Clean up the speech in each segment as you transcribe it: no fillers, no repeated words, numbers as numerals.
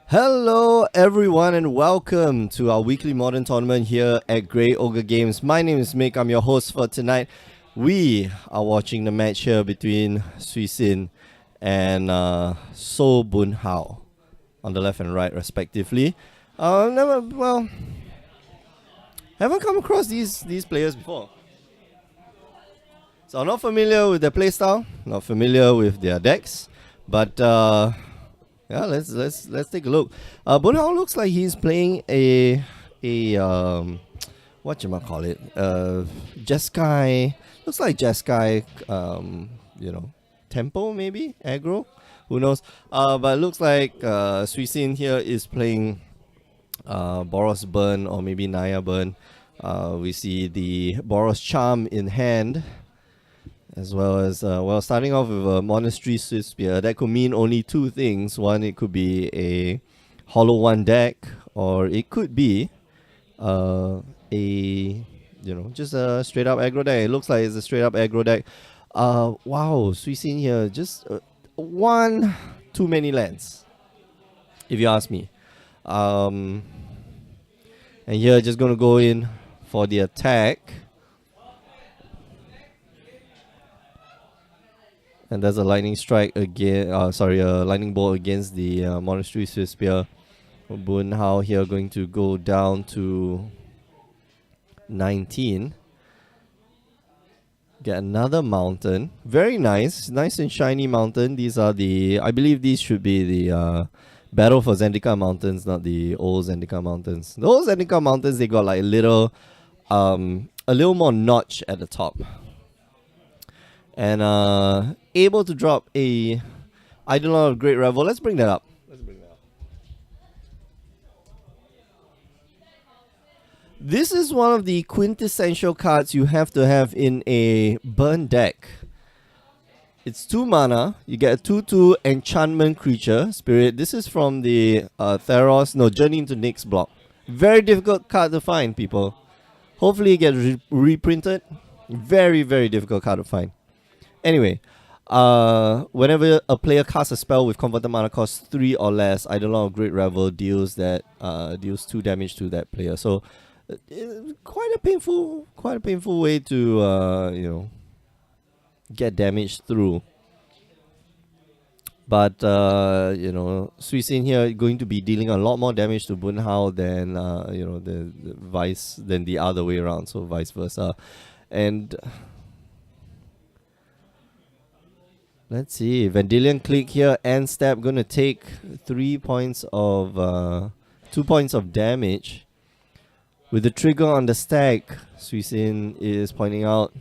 Hello, everyone, and welcome to our weekly modern tournament here at Grey Ogre Games. My name is Mick. I'm your host for tonight. We are watching the match here between Sui Sin and So Bun Hao on the left and right, respectively. Haven't come across these players before. So I'm not familiar with their playstyle, not familiar with their decks, but yeah, let's take a look. Bun Hao looks like he's playing a what you might call it, Jeskai. Looks like Jeskai, tempo maybe aggro, who knows? But it looks like Sui Sin here is playing Boros Burn or maybe Naya Burn. We see the Boros Charm in hand, as well as starting off with a Monastery Swift Spear. That could mean only two things. One, it could be a Hollow One deck, or it could be just a straight up aggro deck. It looks like it's a straight up aggro deck. Wow, Sui Sin here, just one too many lands, if you ask me. And here, just gonna go in for the attack. And there's a lightning strike again. A lightning bolt against the Monastery Swift Spear. Bun Hao here going to go down to 19. Get another mountain. Very nice and shiny mountain. These are I believe these should be the Battle for Zendika Mountains, not the old Zendika Mountains. The old Zendika Mountains, they got like a little more notch at the top. And able to drop a Eidolon of Great Revel. Let's bring that up. This is one of the quintessential cards you have to have in a burn deck. It's 2 mana. You get a 2/2 enchantment creature spirit. This is from the Journey into Nyx block. Very difficult card to find, people. Hopefully it gets reprinted. Very, very difficult card to find. Anyway, whenever a player casts a spell with converted mana cost 3 or less, Eidolon of Great Revel deals 2 damage to that player. So, quite a painful way to get damage through. But Sui Sin here going to be dealing a lot more damage to Bun Hao than than the other way around. So vice versa, and. Let's see, Vendilion Clique here, and Stab gonna take 3 points of 2 points of damage. With the trigger on the stack, Sui Sin is pointing out.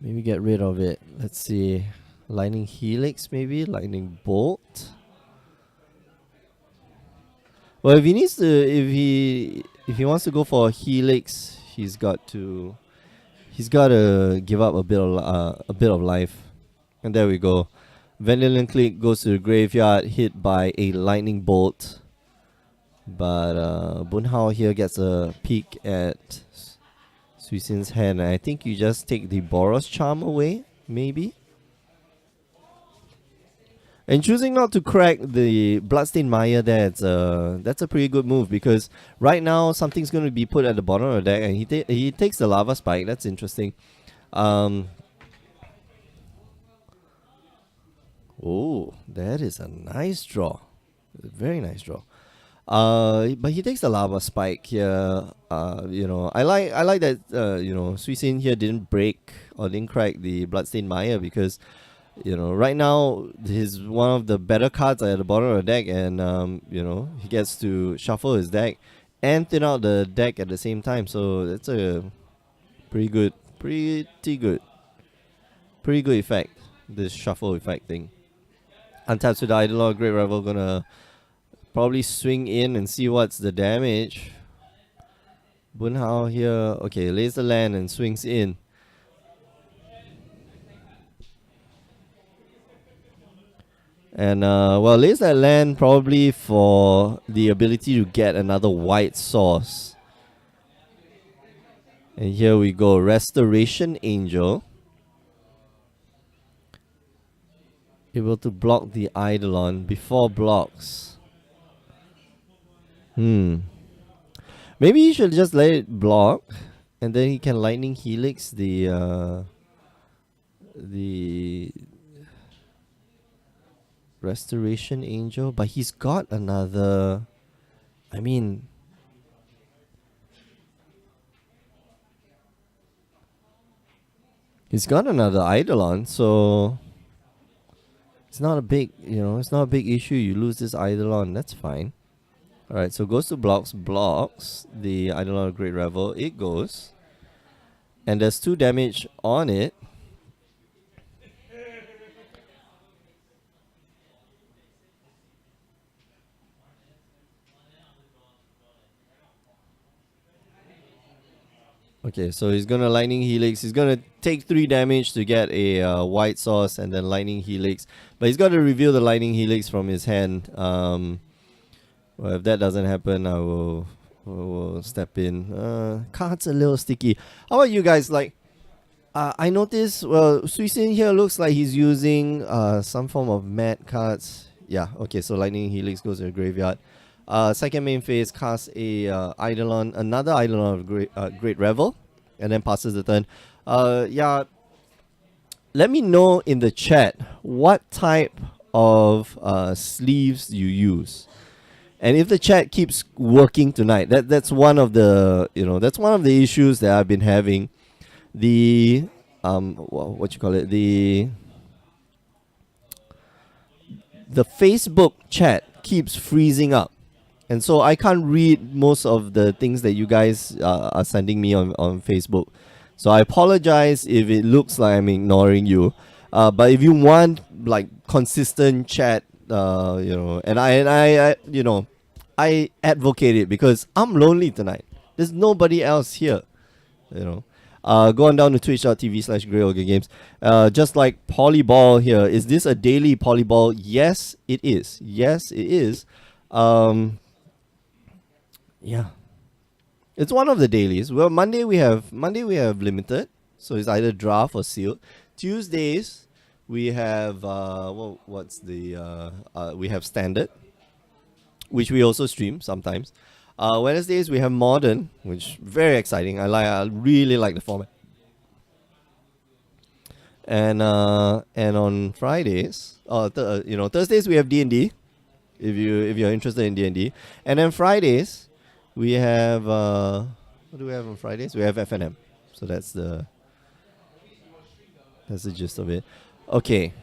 Maybe get rid of it. Let's see, Lightning Helix, maybe Lightning Bolt. Well, if he wants to go for a Helix, he's got to give up a bit of life. And there we go. Vendilion Clique goes to the graveyard, hit by a lightning bolt. But Bun Hao here gets a peek at Sui Sin's hand. I think you just take the Boros Charm away, maybe. And choosing not to crack the Bloodstained Maya there, that's a pretty good move, because right now something's going to be put at the bottom of the deck, and he takes the Lava Spike. That's interesting. Oh, that is a nice draw. A very nice draw. But he takes the Lava Spike here. I like that. Sui Sin here didn't break or didn't crack the Bloodstained Maya, because right now he's one of the better cards at the bottom of the deck, and he gets to shuffle his deck and thin out the deck at the same time. So that's a pretty good effect, this shuffle effect thing. Untaps with the Eidolon of Great Revel, gonna probably swing in and see what's the damage. Bun Hao here, okay, lays the land and swings in. And lays that land probably for the ability to get another white source. And here we go, Restoration Angel. able to block the Eidolon before blocks. Maybe he should just let it block, and then he can Lightning Helix the Restoration Angel, but he's got another. I mean, he's got another Eidolon, so it's not a big, it's not a big issue. You lose this Eidolon, that's fine. All right, so goes to blocks the Eidolon of Great Revel. It goes, and there's 2 damage on it. Okay, so he's gonna Lightning Helix. He's gonna take 3 damage to get a White Sauce and then Lightning Helix. But he's got to reveal the Lightning Helix from his hand. Well, if that doesn't happen, I will step in. Card's a little sticky. How about you guys? Like, I noticed, well, Suisin here looks like he's using some form of mat cards. Yeah, okay, so Lightning Helix goes to the graveyard. Second main phase casts a another Eidolon of Great Revel, and then passes the turn. Yeah, let me know in the chat what type of sleeves you use, and if the chat keeps working tonight. That's one of the that's one of the issues that I've been having. The what you call it, the Facebook chat keeps freezing up. And so I can't read most of the things that you guys are sending me on Facebook. So I apologize if it looks like I'm ignoring you. But if you want like consistent chat, and I advocate it because I'm lonely tonight. There's nobody else here, Go on down to twitch.tv/GreyOrgaGames. Just like Polyball here. Is this a daily Polyball? Yes, it is. Yes, it is. Yeah, it's one of the dailies. Well, Monday we have limited, so it's either draft or sealed. Tuesdays we have we have standard, which we also stream sometimes. Wednesdays we have modern, which very exciting. I really like the format. And on Fridays, Thursdays we have D&D. If you're interested in D&D, and then Fridays. We have what do we have on Fridays? We have FNM. So that's the gist of it. Okay.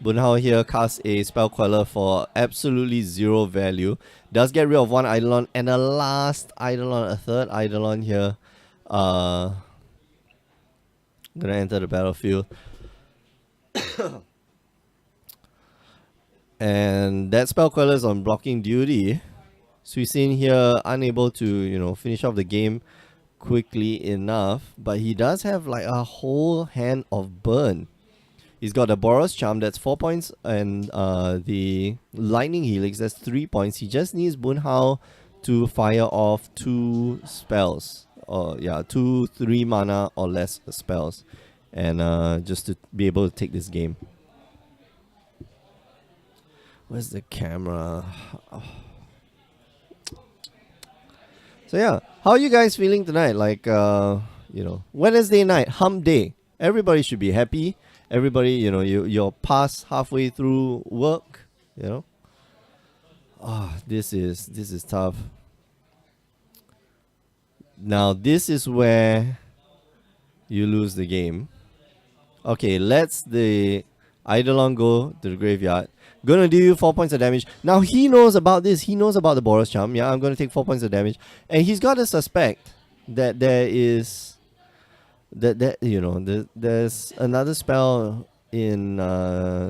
Bunhao here casts a Spell Queller for absolutely 0 value. Does get rid of 1 Eidolon and a last Eidolon, a 3rd Eidolon here. Gonna enter the battlefield. And that Spell Queller is on blocking duty. Suisin here unable to finish off the game quickly enough, but he does have like a whole hand of burn. He's got a Boros Charm, that's 4 points, and the Lightning Helix, that's 3 points. He just needs Bunhao to fire off 2 spells, or 2 3 mana or less spells, and just to be able to take this game. Where's the camera? Oh. So yeah, how are you guys feeling tonight? Like, Wednesday night, hump day. Everybody should be happy. Everybody, you're past halfway through work, this is tough. Now, this is where you lose the game. Okay, let's the Eidolon go to the graveyard. Gonna do you 4 points of damage. Now he knows about this. He knows about the Boros Charm. Yeah, I'm gonna take 4 points of damage, and he's got to suspect that there is there's another spell in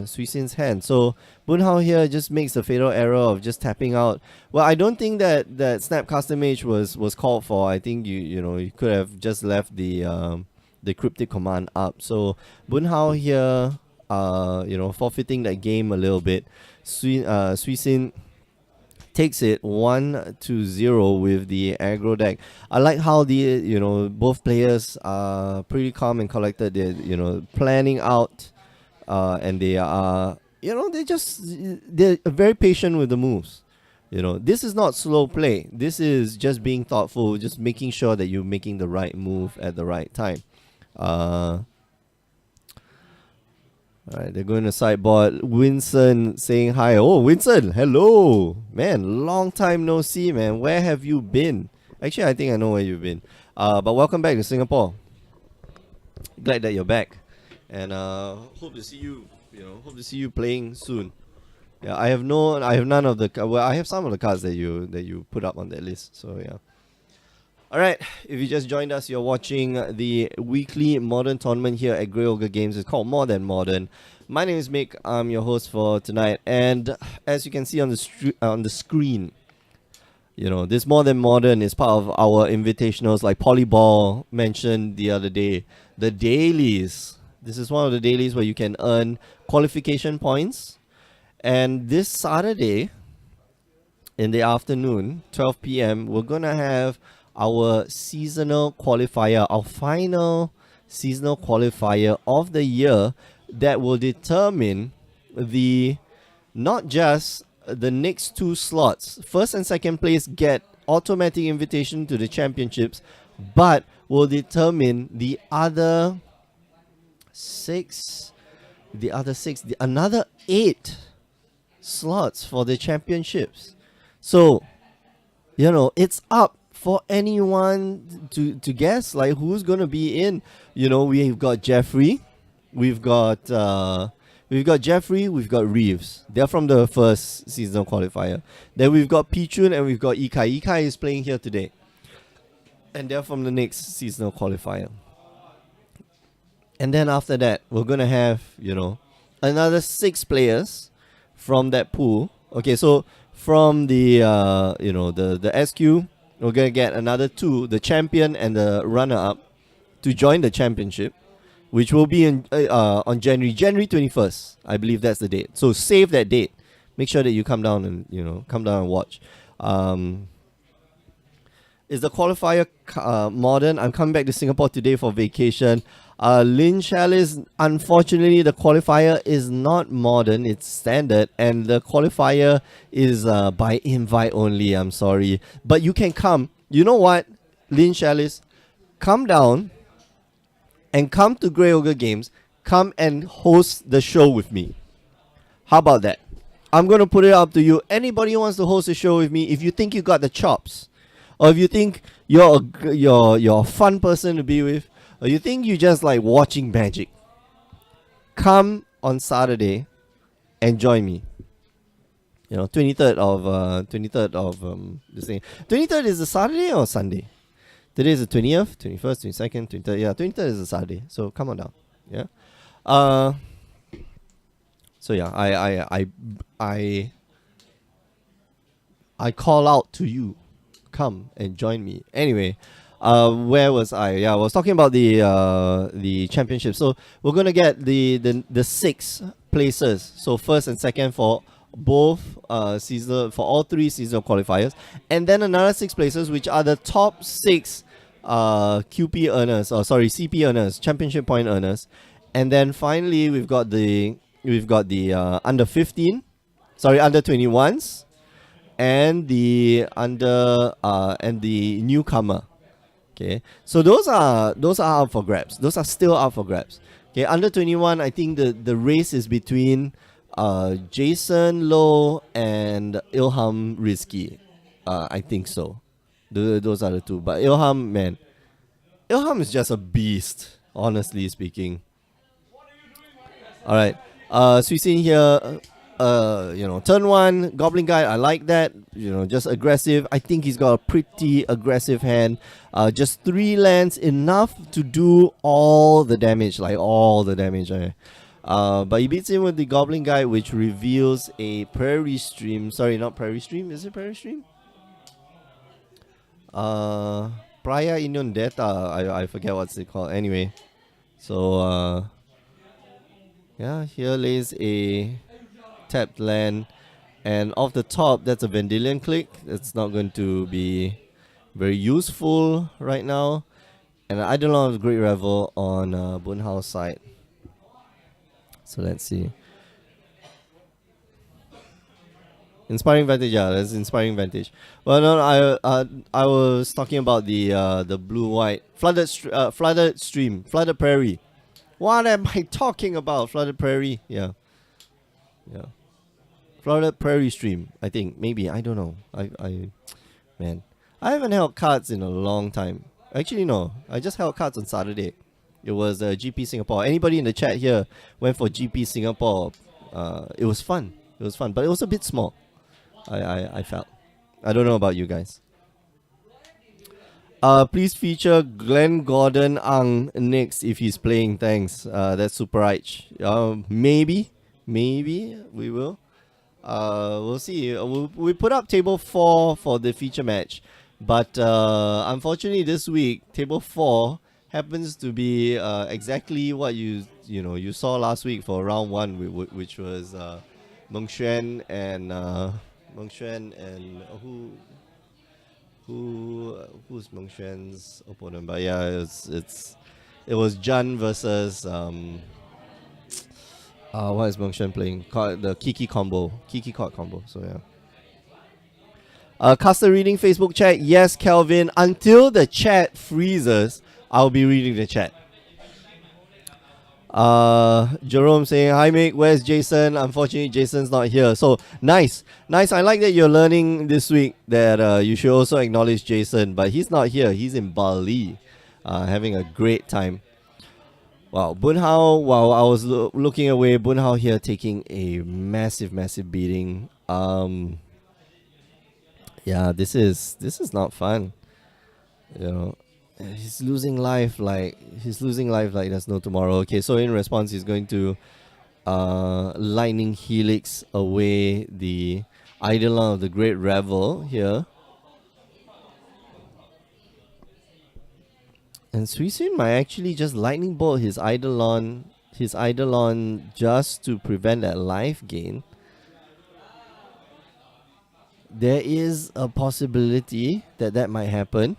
Suisin's hand. So Bunhao here just makes the fatal error of just tapping out. Well, I don't think that Snapcaster Mage was called for. I think you could have just left the cryptic command up. So Bunhao here. Forfeiting that game a little bit. Suisin takes it 1-0 with the aggro deck. I like how the both players are pretty calm and collected. They're planning out and they are, they're very patient with the moves. This is not slow play. This is just being thoughtful, just making sure that you're making the right move at the right time. All right, they're going to sideboard. Winston saying hi. Oh, Winston, hello, man. Long time no see, man. Where have you been? Actually, I think I know where you've been. But welcome back to Singapore. Glad that you're back, and hope to see you. Hope to see you playing soon. Yeah, I have none of the. Well, I have some of the cards that you put up on that list. So yeah. All right, if you just joined us, you're watching the weekly Modern tournament here at Grey Ogre Games. It's called More Than Modern. My name is Mick. I'm your host for tonight, and as you can see on the screen, this More Than Modern is part of our invitationals, like Polyball mentioned the other day. The dailies. This is one of the dailies where you can earn qualification points. And this Saturday, in the afternoon, 12 p.m., we're going to have our seasonal qualifier, our final seasonal qualifier of the year that will determine not just the next two slots. First and second place get automatic invitation to the championships, but will determine another 8 slots for the championships. So, it's up for anyone to guess like who's gonna be in. We've got Jeffrey, we've got Reeves. They're from the first seasonal qualifier. Then we've got Pichun and we've got Ikai. Ikai is playing here today, and they're from the next seasonal qualifier. And then after that, we're gonna have another 6 players from that pool. Okay, so from the the SQ, we're gonna get another 2, the champion and the runner-up, to join the championship, which will be on January 21st. I believe that's the date. So save that date. Make sure that you come down and watch. Is the qualifier modern? I'm coming back to Singapore today for vacation. Lynn Chalice, unfortunately, the qualifier is not modern. It's standard, and the qualifier is by invite only. I'm sorry, but you can come. You know what, Lynn Chalice, come down and come to Grey Ogre Games. Come and host the show with me. How about that? I'm gonna put it up to you. Anybody who wants to host a show with me, if you think you got the chops, or if you think you're a fun person to be with, or you think you just like watching magic, come on Saturday and join me. 23rd of this thing. 23rd is a Saturday or Sunday? Today is the 20th, 21st, 22nd, 23rd. Yeah, 23rd is a Saturday. So come on down. Yeah. So yeah, I call out to you. Come and join me. Anyway, where was I? Yeah, I was talking about the championship. So we're gonna get the 6 places. So first and second for both for all 3 seasonal qualifiers, and then another 6 places, which are the top 6 QP earners, CP earners, championship point earners, and then finally we've got the under 21s. And the and the newcomer. Okay, so those are up for grabs. Those are still up for grabs. Okay, under 21, I think the race is between Jason Low and Ilham Rizki. I think so. Those are the 2. But Ilham is just a beast, honestly speaking. All right, Suisin here. Turn 1, Goblin Guide, I like that. Just aggressive. I think he's got a pretty aggressive hand. Just 3 lands, enough to do all the damage, but he beats him with the Goblin Guide, which reveals a Prairie Stream. Sorry, not Prairie Stream. Is it Prairie Stream? Praia Inundeta. I forget what's it called. Anyway, so yeah, here lays a tapped land, and off the top, that's a Vendilion click. That's not going to be very useful right now. And I don't know, Great Revel on Bunhao's side. So let's see. Inspiring Vantage, yeah, that's Inspiring Vantage. Well, no, I was talking about the blue white flooded stream, flooded prairie. What am I talking about? Flooded prairie, yeah, yeah, flooded prairie stream. I think maybe I don't know. Man, I haven't held cards in a long time. Actually, no, I just held cards on Saturday. It was GP Singapore. Anybody in the chat here went for GP Singapore? It was fun. It was fun, but it was a bit small. I felt. I don't know about you guys. Please feature Glenn Gordon Ang next if he's playing. Thanks. That's super right. Maybe we will. We'll see. We put up table 4 for the feature match, but unfortunately this week table 4 happens to be exactly what you saw last week for round 1, which was Meng Xuan and who's Meng Xuan's opponent? But yeah, it was Jan versus what is Meng Xuan playing? The Kiki Court combo. So yeah. Caster reading Facebook chat. Yes, Kelvin. Until the chat freezes, I'll be reading the chat. Jerome saying, hi Mick, where's Jason? Unfortunately, Jason's not here. So nice. I like that you're learning this week that you should also acknowledge Jason, but he's not here. He's in Bali, having a great time. Wow, Bunhao, while I was looking away, Bunhao here taking a massive beating. Yeah, this is not fun. You know, he's losing life like there's no tomorrow. Okay, so in response, he's going to lightning helix away the Eidolon of the Great Revel here. And Suisun might actually just lightning bolt his Eidolon just to prevent that life gain. There is a possibility that might happen.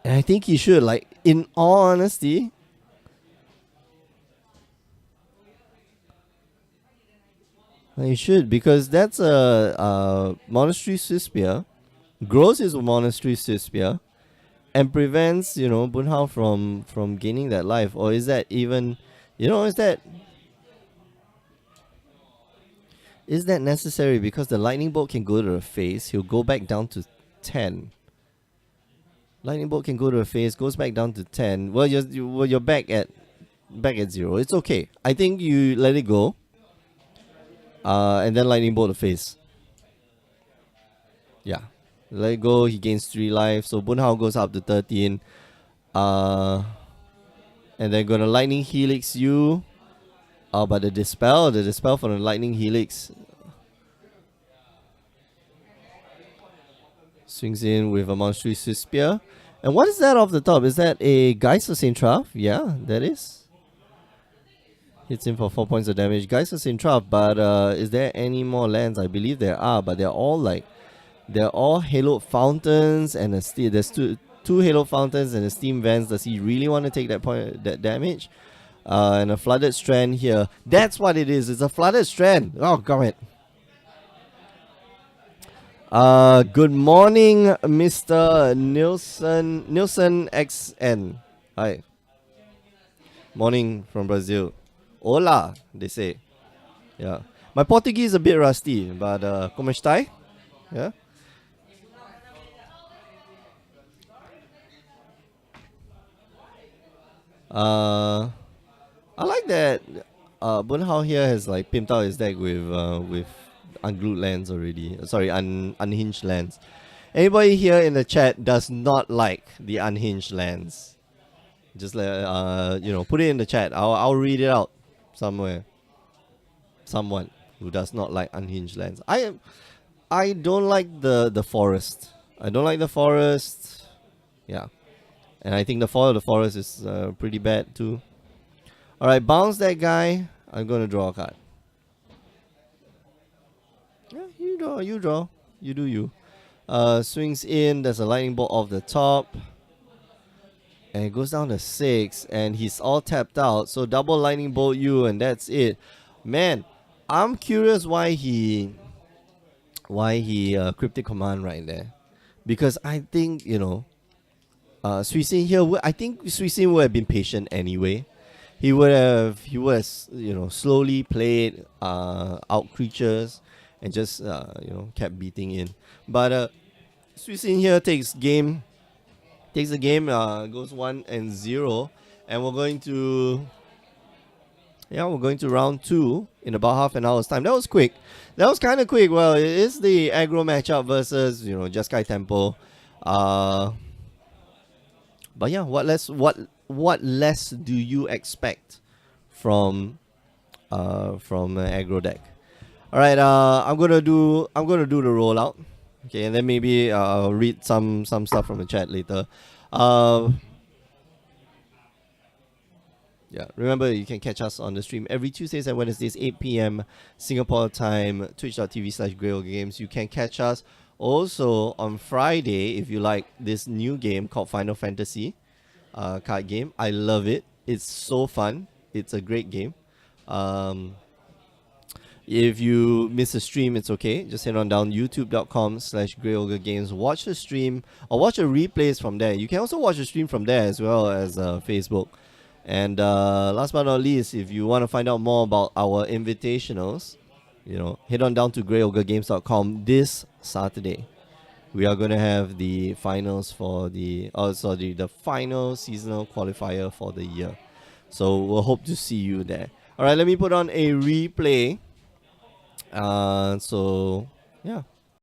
And I think he should, like, in all honesty, he should, because that's a Monastery Swisphere, grows his Monastery Swisphere, and prevents, Bunhao from gaining that life. Or is that even, is that necessary? Because the lightning bolt can go to the face, he'll go back down to 10. Lightning bolt can go to a face, goes back down to 10. Well, you're back at 0. It's okay. I think you let it go. And then lightning bolt the face. Yeah. Let it go, he gains 3 life. So Bunhao goes up to 13. And they're gonna lightning helix you. But the dispel from the lightning helix swings in with a Monastery Swisphere. And what is that off the top? Is that a Geyser Saint Traff? Yeah, that is. Hits him for 4 points of damage. Geyser Saint Traff, but is there any more lands? I believe there are, but they're all Halo Fountains and there's two Halo Fountains and a Steam Vents. Does he really want to take that damage? And a Flooded Strand here. That's what it is. It's a Flooded Strand. Oh, god it. Good morning, Mr. Nilson XN. Hi. Morning from Brazil. Hola, they say. Yeah. My Portuguese is a bit rusty, but como estai? Yeah. I like that Bunhao here has like pimped out his deck with unglued lands already. Sorry, unhinged lands. Anybody here in the chat does not like the unhinged lands? Just put it in the chat. I'll read it out somewhere. Someone who does not like unhinged lands. I don't like the forest. I don't like the forest. Yeah. And I think the fall of the forest is pretty bad too. Alright, bounce that guy. I'm gonna draw a card. Yeah, you draw. You do you. Swings in, there's a lightning bolt off the top. And it goes down to 6. And he's all tapped out. So double lightning bolt you and that's it. Man, I'm curious why he cryptic command right there, because I think Suisin here. I think Suisin would have been patient anyway. He would have slowly played out creatures and just kept beating in. But Suisin here takes the game, goes 1-0, and we're going to round two in about half an hour's time. That was quick. That was kind of quick. Well, it is the aggro matchup versus Jeskai Temple. But yeah, what less do you expect from an aggro deck? All right, I'm gonna do the rollout. Okay, and then maybe I'll read some stuff from the chat later. Uh, Yeah, remember you can catch us on the stream every Tuesdays and Wednesdays, 8 p.m. Singapore time, twitch.tv/GreyOgaGames. You can catch us also on Friday if you like this new game called Final Fantasy card game. I love it. It's so fun. It's a great game. Um, if you miss a stream, it's okay. Just head on down youtube.com/GreyOgaGames. Watch the stream or watch the replays from there. You can also watch the stream from there as well as Facebook. And last but not least, if you want to find out more about our invitationals, head on down to greyogames.com this Saturday. We are going to have the finals for the final seasonal qualifier for the year. So we'll hope to see you there. All right, let me put on a replay. So yeah.